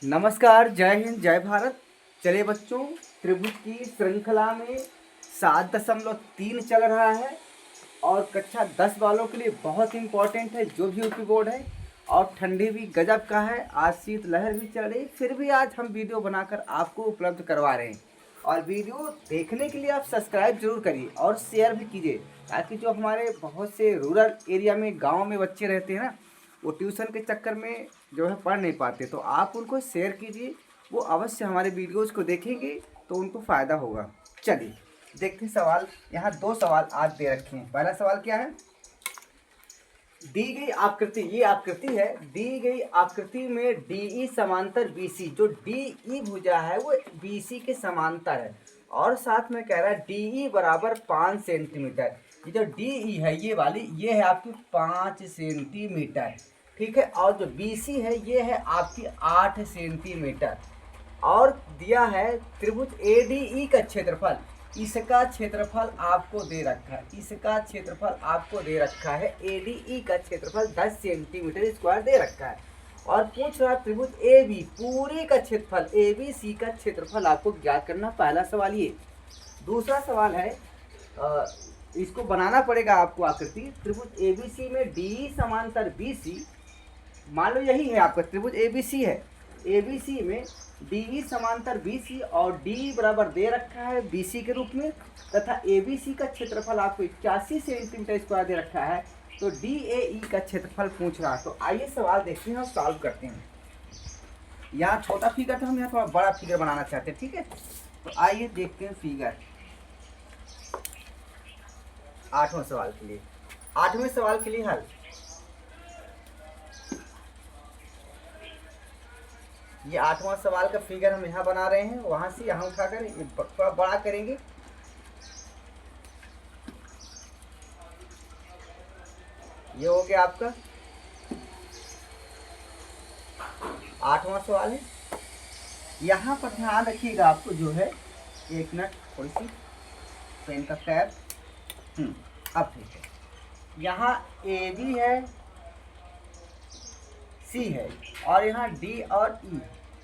नमस्कार, जय हिंद, जय भारत। चलिए बच्चों, त्रिभुज की श्रृंखला में 7.3 चल रहा है और कक्षा 10 वालों के लिए बहुत इंपॉर्टेंट है। जो भी यूपी बोर्ड है और ठंडी भी गजब का है, आज शीतलहर भी चल रही, फिर भी आज हम वीडियो बनाकर आपको उपलब्ध करवा रहे हैं। और वीडियो देखने के लिए आप सब्सक्राइब जरूर करिए और शेयर भी कीजिए, ताकि जो हमारे बहुत से रूरल एरिया में गाँव में बच्चे रहते हैं ना, वो ट्यूशन के चक्कर में जो है पढ़ नहीं पाते, तो आप उनको शेयर कीजिए। वो अवश्य हमारे वीडियोज़ को देखेंगे तो उनको फ़ायदा होगा। चलिए देखते हैं सवाल। यहाँ 2 सवाल आज दे रखे हैं। पहला सवाल क्या है? दी गई आकृति, ये आकृति है, दी गई आकृति में DE समांतर BC, जो DE भुजा है वो BC के समांतर है और साथ में कह रहा है DE बराबर 5 सेंटीमीटर। ये जो DE है ये वाली, ये है आपकी 5 सेंटीमीटर, ठीक है। और जो BC है ये है आपकी 8 सेंटीमीटर। और दिया है त्रिभुज ADE का क्षेत्रफल, इसका क्षेत्रफल आपको दे रखा है, इसका क्षेत्रफल आपको दे रखा है, ADE का क्षेत्रफल 10 सेंटीमीटर स्क्वायर दे रखा है। और पूछ रहा त्रिभुज AB पूरे का क्षेत्रफल, ABC का क्षेत्रफल आपको ज्ञात करना। पहला सवाल ये। दूसरा सवाल है, इसको बनाना पड़ेगा आपको आकृति। त्रिभुज ABC में DE समांतर BC, मान लो यही है आपका त्रिभुज ABC है, ABC में DE समांतर BC और DE बराबर दे रखा है BC के रूप में, तथा ABC का क्षेत्रफल आपको 81 सेंटीमीटर स्क्वायर दे रखा है। तो DAE का क्षेत्रफल पूछ रहा है। तो आइए सवाल देखते हैं और सॉल्व करते हैं। यहाँ छोटा फिगर था, हम यहाँ थोड़ा बड़ा फिगर बनाना चाहते हैं, ठीक है। तो आइए देखते हैं फिगर 8वें सवाल के लिए। 8वें सवाल के लिए हल। ये 8वां सवाल का फिगर हम यहाँ बना रहे हैं, वहां से यहाँ उठाकर ये थोड़ा बड़ा करेंगे। ये हो गया आपका 8वां सवाल है। यहाँ पर ध्यान रखिएगा, आपको जो है, एक मिनट, थोड़ी सी पेन का कैप। अब ठीक है। यहाँ AB है, C है और यहाँ D और E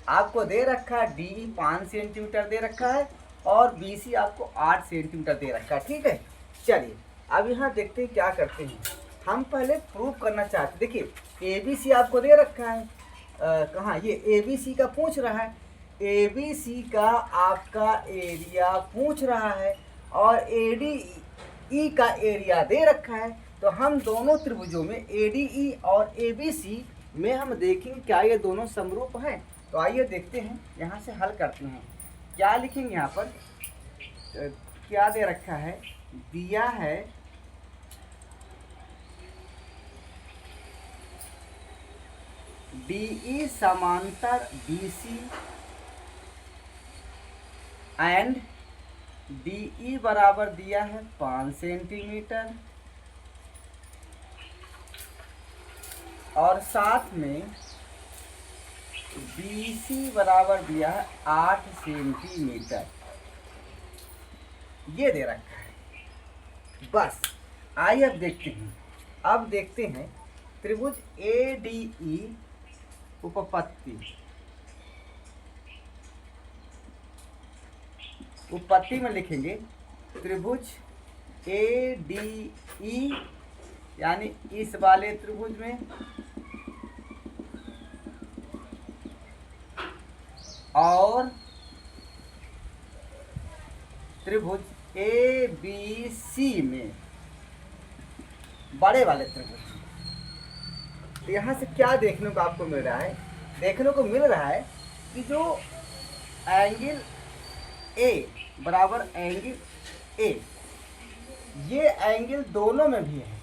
आपको दे रखा है। DE 5 सेंटीमीटर दे रखा है और BC आपको 8 सेंटीमीटर दे रखा है, ठीक है। चलिए अब यहाँ देखते हैं क्या करते हैं। हम पहले प्रूफ करना चाहते, देखिए ABC आपको दे रखा है, कहाँ, ये ABC का पूछ रहा है, ABC का आपका एरिया पूछ रहा है और ADE का एरिया दे रखा है। तो हम दोनों त्रिभुजों में ADE और ABC में हम देखेंगे क्या ये दोनों समरूप हैं। तो आइए देखते हैं, यहाँ से हल करते हैं। क्या लिखेंगे यहाँ पर? क्या दे रखा है? दिया है DE समांतर BC एंड DE बराबर दिया है 5 सेंटीमीटर और साथ में BC बराबर दिया है 8 सेंटीमीटर, ये दे रखा है। बस आइए अब देखते हैं। अब देखते हैं त्रिभुज ADE उपपत्ति में लिखेंगे त्रिभुज ADE, यानी इस वाले त्रिभुज में और त्रिभुज ABC में, बड़े वाले त्रिभुज। तो यहाँ से क्या देखने को आपको मिल रहा है? देखने को मिल रहा है कि जो एंगल A बराबर एंगल A, ये एंगल दोनों में भी है,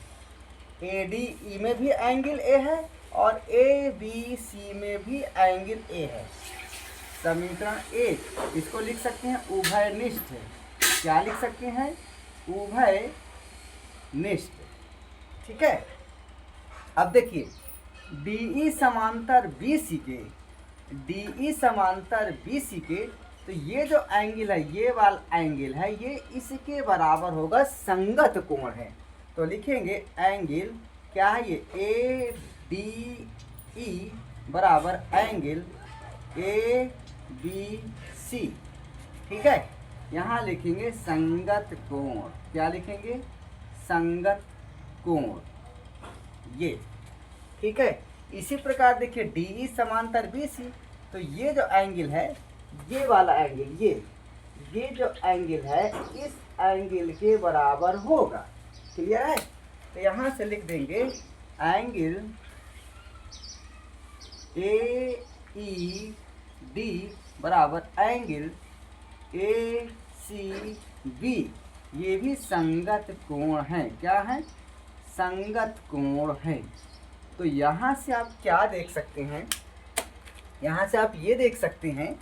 ADE में भी एंगल A है और ABC में भी एंगल A है। समीकरण 1 इसको लिख सकते हैं उभयनिष्ठ। क्या लिख सकते हैं? उभयनिष्ठ, ठीक है। अब देखिए DE समांतर BC के, DE समांतर BC के, तो ये जो एंगल है, ये वाला एंगल है, ये इसके बराबर होगा, संगत कोण है। तो लिखेंगे एंगल क्या है, ये ADE बराबर एंगल ए बी सी। ठीक है, यहाँ लिखेंगे संगत कोण। क्या लिखेंगे? संगत कोण, ये। ठीक है, इसी प्रकार देखिए डी समांतर बी सी, तो ये जो एंगल है, ये वाला एंगल, ये जो एंगल है इस एंगल के बराबर होगा। क्लियर है? तो यहाँ से लिख देंगे एंगल ए ई डी बराबर एंगल ए सी बी, ये भी संगत कोण है। क्या है? संगत कोण है। तो यहाँ से आप क्या देख सकते हैं? यहाँ से आप ये देख सकते हैं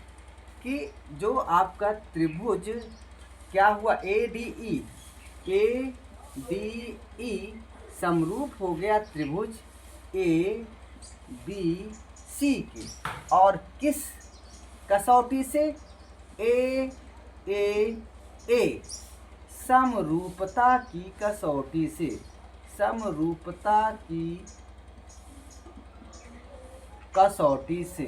कि जो आपका त्रिभुज क्या हुआ, ए डी ई समरूप हो गया त्रिभुज ए बी सी की। और किस कसौटी से? ए समरूपता की कसौटी से। समरूपता की कसौटी से।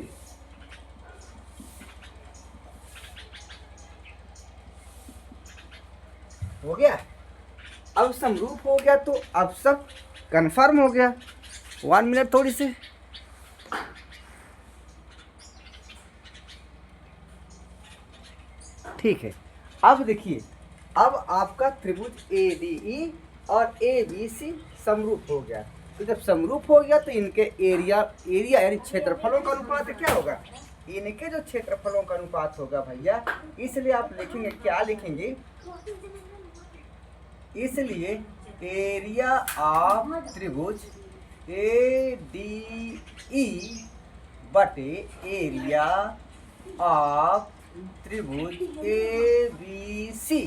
हो गया? अब समरूप हो गया तो अब सब कंफर्म हो गया। 1 मिनट थोड़ी से। ठीक है, अब देखिए, अब आपका त्रिभुज ए डी ई और ए बी सी समरूप हो गया। तो जब समरूप हो गया तो इनके एरिया यानी क्षेत्रफलों का अनुपात क्या होगा? इनके जो क्षेत्रफलों का अनुपात होगा भैया, इसलिए आप लिखेंगे, क्या लिखेंगे? इसलिए एरिया ऑफ त्रिभुज ए डी ई बटे एरिया ऑफ त्रिभुज a b c.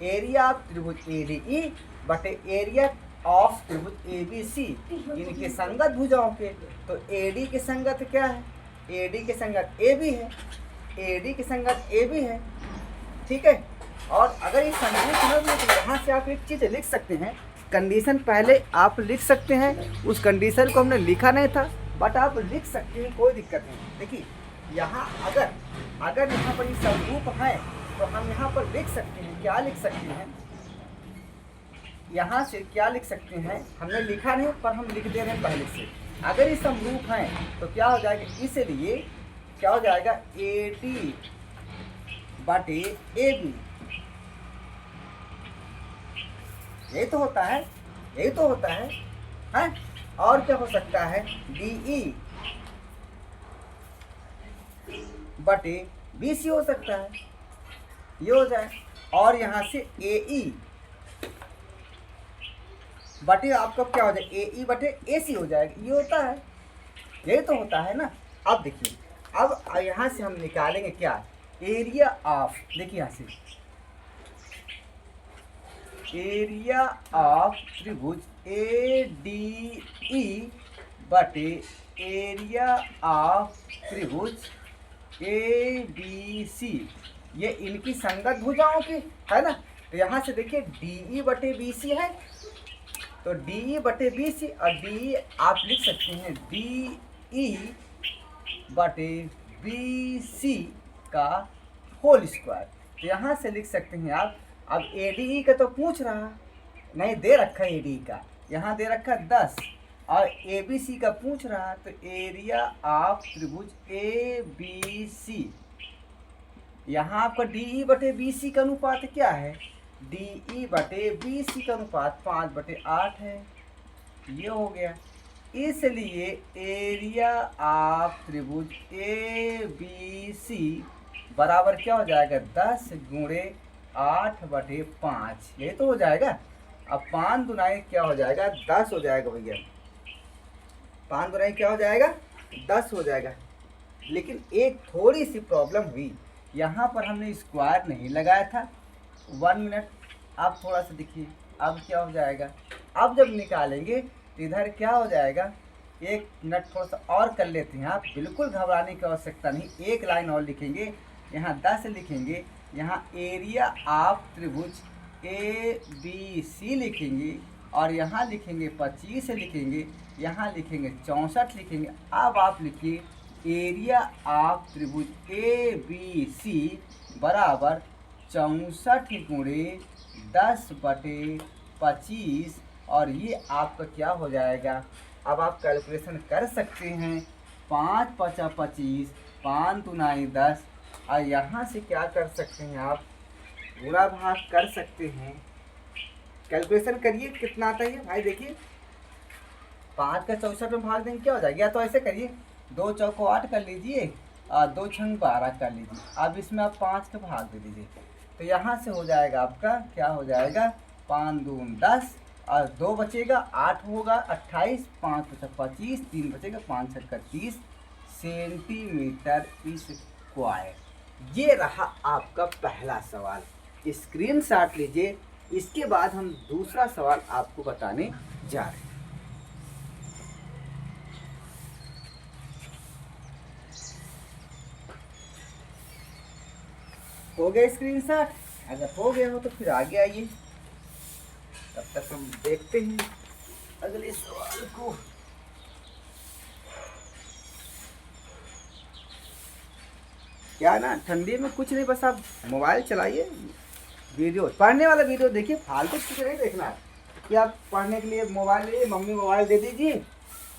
Area of त्रिभुज ए डी ई बटे एरिया ऑफ त्रिभुज ए बी सी, इनके संगत भुजाओं के। तो ए डी के संगत क्या है? ए डी के संगत ए बी है। ए डी के संगत ए बी है। ठीक है, और अगर ये संगत समझ में, तो यहाँ से आप एक चीज़ लिख सकते हैं, कंडीशन पहले आप लिख सकते हैं। उस कंडीशन को हमने लिखा नहीं था, बट आप लिख सकते हैं, कोई दिक्कत नहीं। देखिए यहाँ अगर यहाँ पर ये समरूप है तो हम यहाँ पर लिख सकते हैं, क्या लिख सकते हैं? यहाँ से क्या लिख सकते हैं? हमने लिखा नहीं पर हम लिख दे रहे हैं पहले से। अगर ये समरूप हैं तो क्या हो जाएगा? इसलिए क्या हो जाएगा? ए डी बटे ए बी। यही तो होता है, यही तो होता है, हैं? और क्या हो सकता है? डी ई बटे बी सी हो सकता है, ये हो जाए। और यहाँ से ए ई बटे आपका क्या हो जाए? ए ई बटे ए सी हो जाएगा, ये होता है, यही तो होता है ना। अब देखिए, अब यहाँ से हम निकालेंगे क्या? एरिया ऑफ, देखिए यहाँ से एरिया ऑफ त्रिभुज ए डी ई बटे एरिया ऑफ त्रिभुज ए बी सी, ये इनकी संगत भुजाओं की है ना। तो यहाँ से देखिए डी ई बटे बी सी है, तो डी ई बटे बी सी, और डी आप लिख सकते हैं डी ई बटे बी सी का होल स्क्वायर। तो यहाँ से लिख सकते हैं आप। अब ए डी ई का तो पूछ रहा नहीं, दे रखा है ए डी का, यहाँ दे रखा 10, और ए बी सी का पूछ रहा, तो एरिया ऑफ त्रिभुज ए बी सी, यहाँ आपका डी ई बटे बी सी का अनुपात क्या है? डी ई बटे बी सी का अनुपात 5/8 है, ये हो गया। इसलिए एरिया ऑफ त्रिभुज ए बी सी बराबर क्या हो जाएगा? 10 गुणे 8/5, ये तो हो जाएगा। अब 5 दुनाई क्या हो जाएगा? 10 हो जाएगा भैया। 5 दुनाई क्या हो जाएगा? 10 हो जाएगा। लेकिन एक थोड़ी सी प्रॉब्लम हुई, यहाँ पर हमने स्क्वायर नहीं लगाया था। 1 मिनट, आप थोड़ा सा देखिए, अब क्या हो जाएगा? अब जब निकालेंगे तो इधर क्या हो जाएगा? 1 मिनट थोड़ा सा और कर लेते हैं, आप बिल्कुल घबराने की आवश्यकता नहीं। एक लाइन और लिखेंगे, यहाँ 10 लिखेंगे, यहाँ एरिया ऑफ त्रिभुज ए बी सी लिखेंगे, और यहाँ लिखेंगे 25 लिखेंगे, यहाँ लिखेंगे 64 लिखेंगे। अब आप लिखिए एरिया ऑफ त्रिभुज ए बी सी बराबर 64 × 10/25 और ये आपका क्या हो जाएगा। अब आप कैलकुलेशन कर सकते हैं। 5 × 5 = 25, 5 × 9 = 10 और यहाँ से क्या कर सकते हैं आप गुणा भाग कर सकते हैं। कैलकुलेशन करिए कितना आता है भाई। देखिए 5 का 64 में भाग देंगे क्या हो जाएगा। या तो ऐसे करिए 2 चौको 8 कर लीजिए और 2 छंग 12 कर लीजिए। अब इसमें आप 5 का भाग दे दीजिए तो यहाँ से हो जाएगा आपका क्या हो जाएगा 5 दूनी 10 और 2 बचेगा 8 होगा 28, 5 × 5 = 25, 3 बचेगा 5 × 6 = 30 सेंटीमीटर स्क्वायर। ये रहा आपका पहला सवाल। स्क्रीनशॉट लीजिए। इसके बाद हम दूसरा सवाल आपको बताने जा रहे हैं। हो गया स्क्रीनशॉट। अगर हो गया हो तो फिर आगे आइए। तब तक हम देखते हैं अगले सवाल को। क्या ना ठंडी में कुछ नहीं, बस आप मोबाइल चलाइए, वीडियो पढ़ने वाला वीडियो देखिए, फालतू कुछ नहीं देखना है कि आप पढ़ने के लिए मोबाइल लिए, मम्मी मोबाइल दे दीजिए,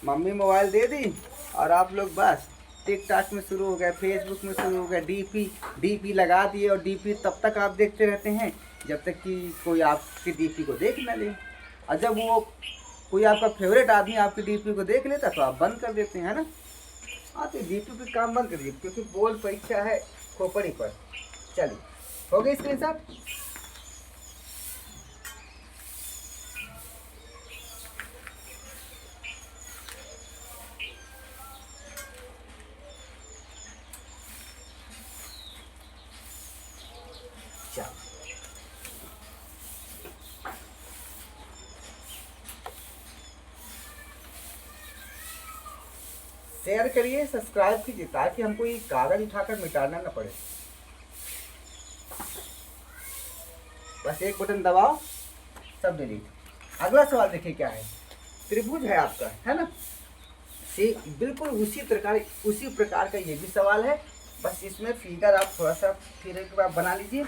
मम्मी मोबाइल दे दी और आप लोग बस टिकटॉक में शुरू हो गए, फेसबुक में शुरू हो गए, डीपी लगा दिए और डीपी तब तक आप देखते रहते हैं जब तक कि कोई आपकी डीपी को देख ना ले। और जब वो कोई आपका फेवरेट आदमी आपकी डीपी को देख लेता तो आप बंद कर देते हैं, है ना। हाँ तो डीपी पे काम बंद करिए क्योंकि बोर्ड परीक्षा है खोपड़ी पर। चलिए हो गई स्क्रीन साहब। शेयर करिए, सब्सक्राइब कीजिए ताकि हमको ये कागज उठाकर मिटाना ना पड़े। बस एक बटन दबाओ, सब डिलीट। अगला सवाल देखिए क्या है। त्रिभुज है आपका, है ना। बिल्कुल उसी प्रकार का ये भी सवाल है। बस इसमें फिगर आप थोड़ा सा फिर एक बार बना लीजिए।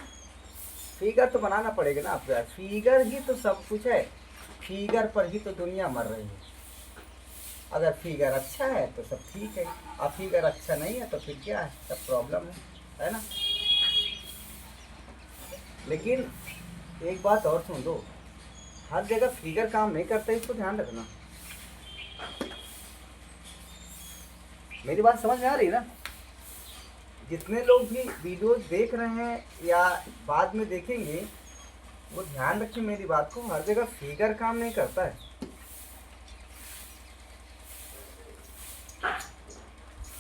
फिगर तो बनाना पड़ेगा ना आपको यार, फिगर ही तो सब कुछ है, फिगर पर ही तो दुनिया मर रही है। अगर फिगर अच्छा है तो सब ठीक है, और फिगर अच्छा नहीं है तो फिर क्या है, सब प्रॉब्लम है ना। लेकिन एक बात और सुन लो, हर जगह फिगर काम नहीं करता, इसको ध्यान रखना। मेरी बात समझ में आ रही ना। जितने लोग भी वीडियो देख रहे हैं या बाद में देखेंगे वो ध्यान रखें मेरी बात को, हर जगह फिगर काम नहीं करता है।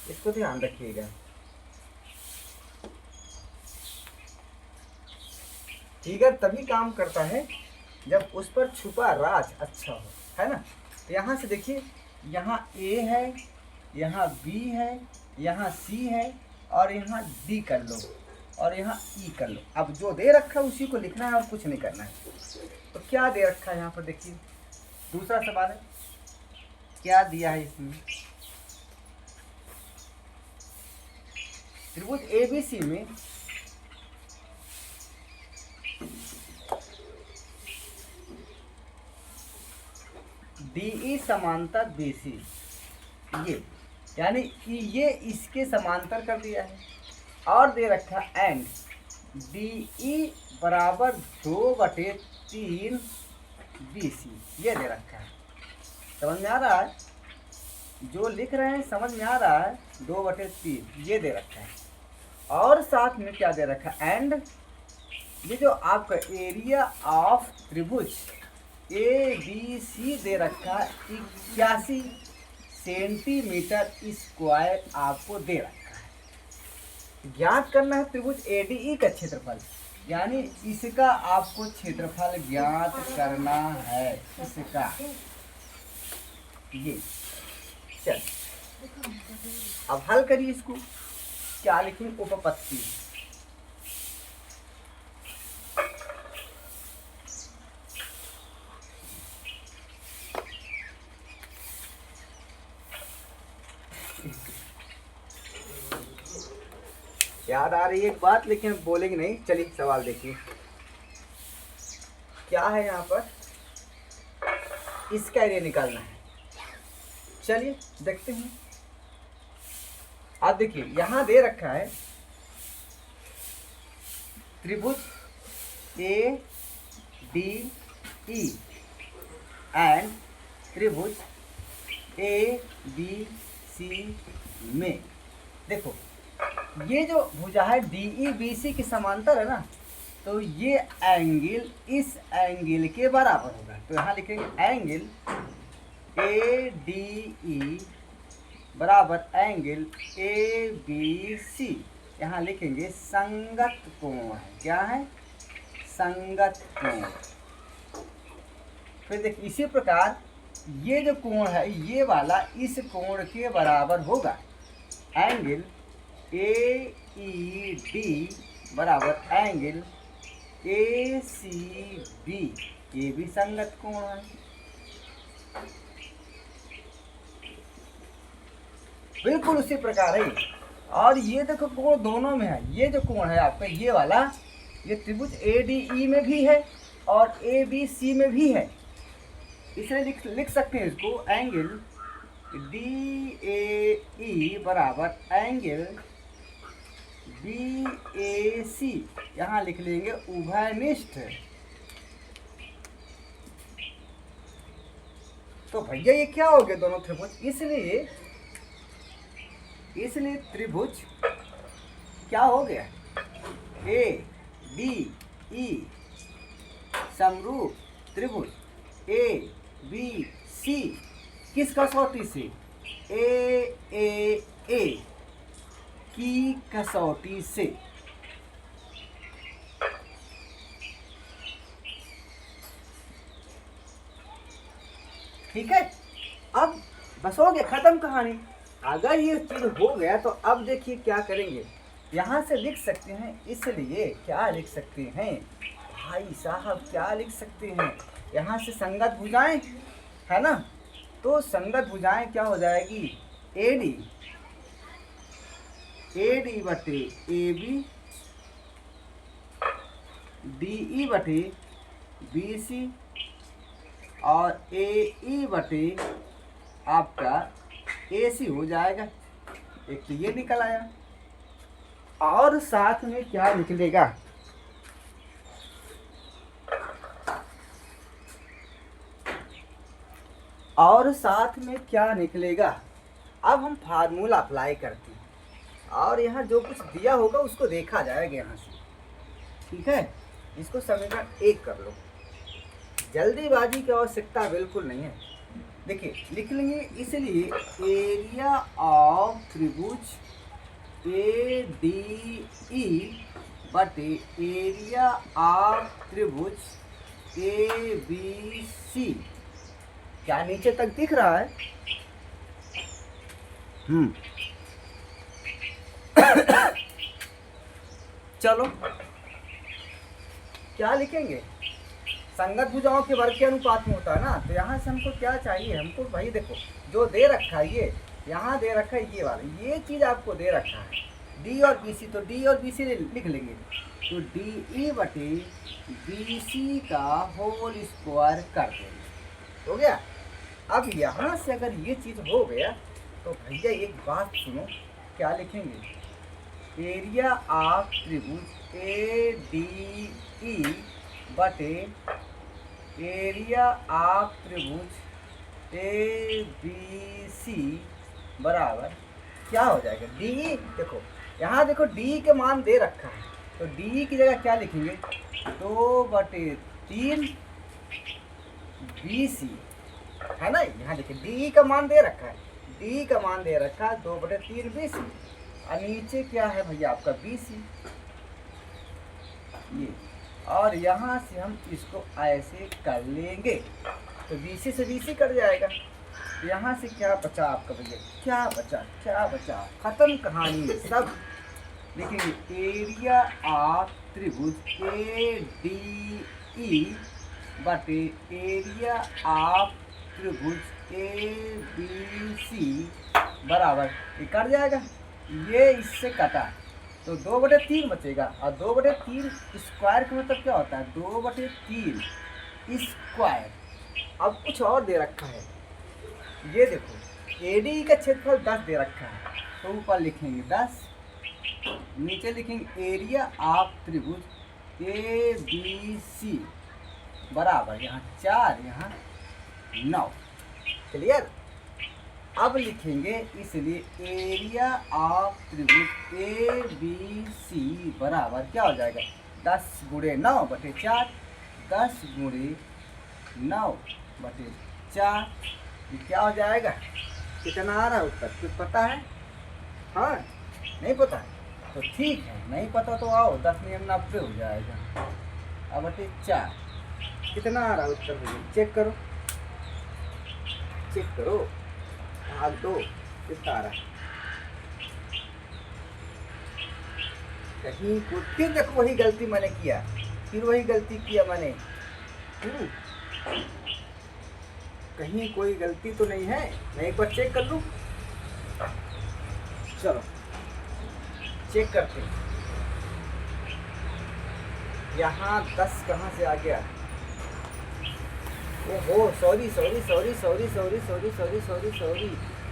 इसको ध्यान रखिएगा। फिगर तभी काम करता है जब उस पर छुपा राज अच्छा हो, है ना। तो यहाँ से देखिए, यहाँ ए है, यहाँ बी है, यहाँ सी है और यहाँ डी कर लो और यहाँ ई कर लो। अब जो दे रखा है उसी को लिखना है और कुछ नहीं करना है। तो क्या दे रखा है यहाँ पर देखिए, दूसरा सवाल है, क्या दिया है इसमें। त्रिभुज एबीसी में DE समांतर BC, ये यानी कि ये इसके समांतर कर दिया है। और दे रखा एंड DE बराबर 2/3 BC, ये दे रखा है। समझ में आ रहा है, जो लिख रहे हैं समझ में आ रहा है। 2/3 ये दे रखा है और साथ में क्या दे रखा है एंड ये जो आपका एरिया ऑफ त्रिभुज ABC दे रखा है 81 सेंटीमीटर स्क्वायर आपको दे रखा है। ज्ञात करना है त्रिभुज ADE का क्षेत्रफल, यानी इसका आपको क्षेत्रफल ज्ञात करना है, इसका ये। चल अब हल करिए इसको, क्या लिखें, उपपत्ति। याद आ रही है एक बात, लेकिन बोलेंगे नहीं। चलिए सवाल देखिए क्या है यहाँ पर, इसका एरिया निकालना है। चलिए देखते हैं। आप देखिए यहाँ दे रखा है त्रिभुज ए डी ई एंड त्रिभुज ए बी सी में। देखो ये जो भुजा है डी ई बी सी के समांतर है ना, तो ये एंगल इस एंगल के बराबर होगा। तो यहाँ लिखेंगे एंगल ए डी ई बराबर एंगल ए बी सी। यहाँ लिखेंगे संगत कोण है। क्या है? संगत कोण। फिर देखिए इसी प्रकार ये जो कोण है ये वाला इस कोण के बराबर होगा। एंगल ए ई डी बराबर एंगल ए सी बी, ये भी संगत कोण है। बिल्कुल उसी प्रकार है। और ये देखो कोण दोनों में है। ये जो कोण है आपका ये वाला, ये त्रिभुज ए डी ई में भी है और ए बी सी में भी है। इसलिए लिख सकते हैं इसको एंगल डी ए ई बराबर एंगल बी ए सी। यहाँ लिख लेंगे उभयनिष्ठ। तो भैया ये क्या हो गया दोनों त्रिभुज, इसलिए त्रिभुज क्या हो गया, ए डी ई समरूप त्रिभुज ए बी सी किस कसौटी से, ए की कसौटी से। ठीक है, अब बस हो गया, खत्म कहानी। अगर ये चीज हो गया तो अब देखिए क्या करेंगे। यहाँ से लिख सकते हैं, इसलिए क्या लिख सकते हैं भाई साहब, क्या लिख सकते हैं, यहाँ से संगत भुजाएं है ना, तो संगत भुजाएं क्या हो जाएगी, ए डी बटे ए बी, डी ई बटे बी सी और ए ई बटे आपका ए सी हो जाएगा। एक तो ये निकल आया, और साथ में क्या निकलेगा, और साथ में क्या निकलेगा। अब हम फार्मूला अप्लाई करते हैं और यहाँ जो कुछ दिया होगा उसको देखा जाएगा यहाँ से। ठीक है, इसको समीकरण 1 कर लो। जल्दीबाजी की आवश्यकता बिल्कुल नहीं है। देखिए लिख लेंगे, इसलिए एरिया ऑफ त्रिभुज ए डी ई बटे एरिया ऑफ त्रिभुज ए बी सी। क्या नीचे तक दिख रहा है? चलो क्या लिखेंगे, संगत भुजाओं के वर्ग के अनुपात में होता है ना, तो यहाँ से हमको क्या चाहिए, हमको भाई देखो जो दे रखा है ये यहाँ दे रखा है, ये वाला ये चीज़ आपको दे रखा है डी और बी सी। तो डी और बी सी लिख लेंगे, तो डी ई बटे बी सी का होल स्क्वायर कर देंगे। हो गया। अब यहाँ से अगर ये चीज़ हो गया तो भैया एक बात सुनो, क्या लिखेंगे, एरिया ऑफ त्रिभुज ए डी ई बटे एरिया ऑफ त्रिभुज ए बी सी बराबर क्या हो जाएगा, डी। देखो यहाँ देखो डी के मान दे रखा है, तो डी की जगह क्या लिखेंगे, 2/3 बी सी है ना। यहाँ देखिए डी का मान दे रखा है, डी का मान दे रखा है 2/3 बी सी, और नीचे क्या है भैया आपका बी सी ये, और यहाँ से हम इसको ऐसे कर लेंगे तो बी सी से बी सी कट जाएगा। तो यहाँ से क्या बचा आपका भैया, क्या बचा, खत्म कहानी सब। लिखेंगे एरिया ऑफ त्रिभुज ए डी ई बटे एरिया ऑफ त्रिभुज ए बी सी बराबर, ये कट जाएगा, ये इससे कटा, तो 2/3 बचेगा, और 2/3 स्क्वायर का मतलब क्या होता है, 2/3 स्क्वायर। अब कुछ और दे रखा है, ये देखो एडी का क्षेत्रफल 10 दे रखा है, तो ऊपर लिखेंगे 10, नीचे लिखेंगे एरिया ऑफ त्रिभुज ए बी सी बराबर यहाँ 4 यहाँ 9। क्लियर। अब लिखेंगे इसलिए एरिया ऑफ त्रिभुज ए बी सी बराबर क्या हो जाएगा, 10 × 9/4, 10 × 9/4, ये क्या हो जाएगा, कितना आ रहा है उत्तर, कुछ पता है? हाँ नहीं पता है तो ठीक है, नहीं पता तो आओ 10 नियम 90 हो जाएगा। अब 4 कितना आ रहा है उत्तर, भैया चेक करो, चेक करो, भाग दो कितना आ रहा है, कहीं को फिर देखो वही गलती मैंने किया, फिर वही गलती किया मैंने, कहीं कोई गलती तो नहीं है, मैं एक बार चेक कर लूं, चलो चेक करते हैं। यहाँ 10 कहाँ से आ गया, ओहो सॉरी,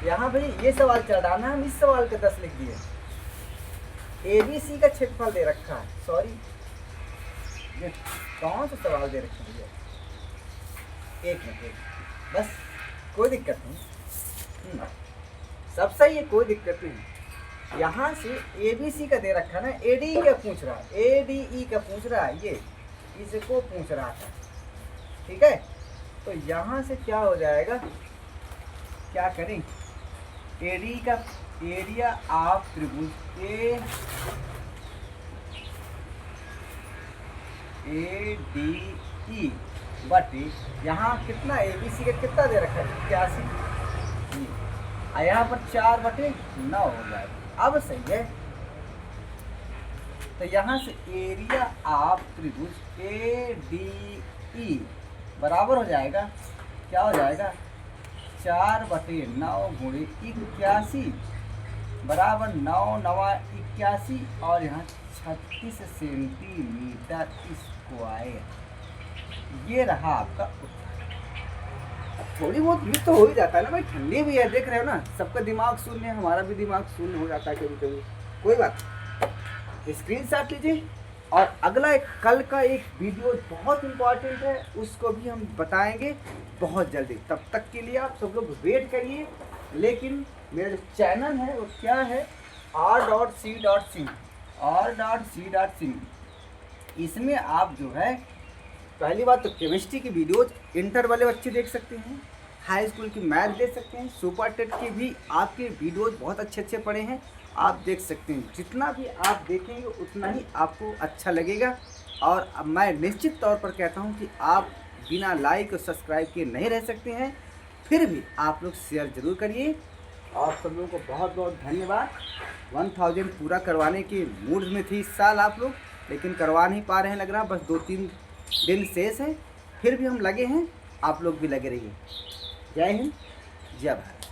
यहाँ भाई ये सवाल चल रहा ना, हम इस सवाल का 10 लिख दिए, ABC का क्षेत्रफल दे रखा है, सॉरी ये कौन सा सवाल दे रखा है, एक मिनट बस, कोई दिक्कत नहीं, सब सही है, कोई दिक्कत नहीं। यहाँ से ABC का दे रखा ना, ADE का पूछ रहा है, ADE का पूछ रहा है, ये इसको पूछ रहा था, ठीक है। तो यहाँ से क्या हो जाएगा, क्या करें, एडी का एरिया ऑफ त्रिभुज ADE बटे यहाँ कितना ABC का कितना दे रखा है, 81, यहाँ पर 4/9 हो जाएगा। अब सही है, तो यहाँ से एरिया ऑफ त्रिभुज ADE बराबर हो जाएगा, क्या हो जाएगा, 4/9 × 81 बराबर 9 9 81, और यहाँ 36 सेंटीमीटर स्क्वायर, ये रहा आपका उत्तर। थोड़ी बहुत मिस तो हो ही जाता है ना भाई, ठंडी भी है, देख रहे हो ना, सबका दिमाग शून्य है, हमारा भी दिमाग शून्य हो जाता है कभी कभी, कोई बात, स्क्रीनशॉट लीजिए। और अगला कल का एक वीडियो बहुत इम्पोर्टेंट है, उसको भी हम बताएंगे बहुत जल्दी, तब तक के लिए आप सब लोग वेट करिए। लेकिन मेरा जो चैनल है वो क्या है, r.c.सिंह, इसमें आप जो है, पहली बात तो केमिस्ट्री की वीडियोज इंटर वाले बच्चे देख सकते हैं, हाई स्कूल की मैथ देख सकते हैं, सुपर टेट के भी आपके वीडियोज बहुत अच्छे पड़े हैं, आप देख सकते हैं। जितना भी आप देखेंगे उतना ही आपको अच्छा लगेगा। और अब मैं निश्चित तौर पर कहता हूं कि आप बिना लाइक और सब्सक्राइब के नहीं रह सकते हैं, फिर भी आप लोग शेयर ज़रूर करिए। और सब लोगों को बहुत बहुत धन्यवाद। 1000 पूरा करवाने के मूड में थी इस साल आप लोग, लेकिन करवा नहीं पा रहे हैं लग रहा, बस 2-3 दिन शेष है, फिर भी हम लगे हैं, आप लोग भी लगे रहिए। जय हिंद, जय भारत।